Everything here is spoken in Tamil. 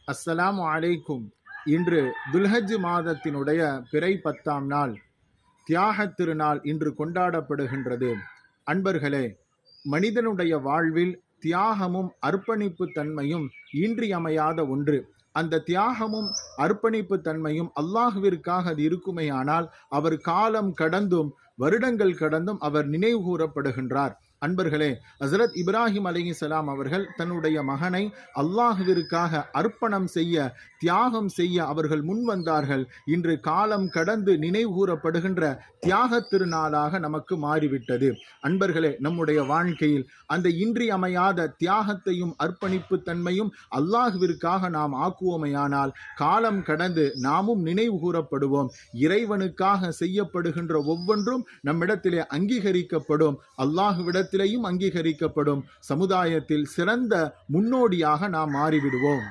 அஸ்ஸலாமு அலைக்கும். இன்று துல்ஹஜ் மாதத்தினுடைய பிறை 10ஆம் நாள் தியாக திருநாள் இன்று கொண்டாடப்படுகின்றது. அன்பர்களே, மனிதனுடைய வாழ்வில் தியாகமும் அர்ப்பணிப்பு தன்மையும் இன்றியமையாத ஒன்று. அந்த தியாகமும் அர்ப்பணிப்பு தன்மையும் அல்லாஹுவிற்காக அது இருக்குமேயானால் அவர் காலம் கடந்தும் வருடங்கள் கடந்தும் அவர் நினைவு கூறப்படுகின்றார். அன்பர்களே, ஹசரத் இப்ராஹிம் அலைஹிஸ்ஸலாம் அவர்கள் தன்னுடைய மகனை அல்லாஹுவிற்காக அர்ப்பணம் செய்ய, தியாகம் செய்ய அவர்கள் முன்வந்தார்கள். இன்று காலம் கடந்து நினைவு கூறப்படுகின்ற தியாக திருநாளாக நமக்கு மாறிவிட்டது. அன்பர்களே, நம்முடைய வாழ்க்கையில் அந்த இன்றியமையாத தியாகத்தையும் அர்ப்பணிப்பு தன்மையும் அல்லாஹுவிற்காக நாம் ஆக்குவோமையானால் காலம் கடந்து நாமும் நினைவு கூறப்படுவோம். இறைவனுக்காக செய்யப்படுகின்ற ஒவ்வொன்றும் நம்மிடத்திலே அங்கீகரிக்கப்படும், அல்லாஹுவிடத்திலேயும் அங்கீகரிக்கப்படும். சமுதாயத்தில் சிறந்த முன்னோடியாக நாம் மாறிவிடுவோம்.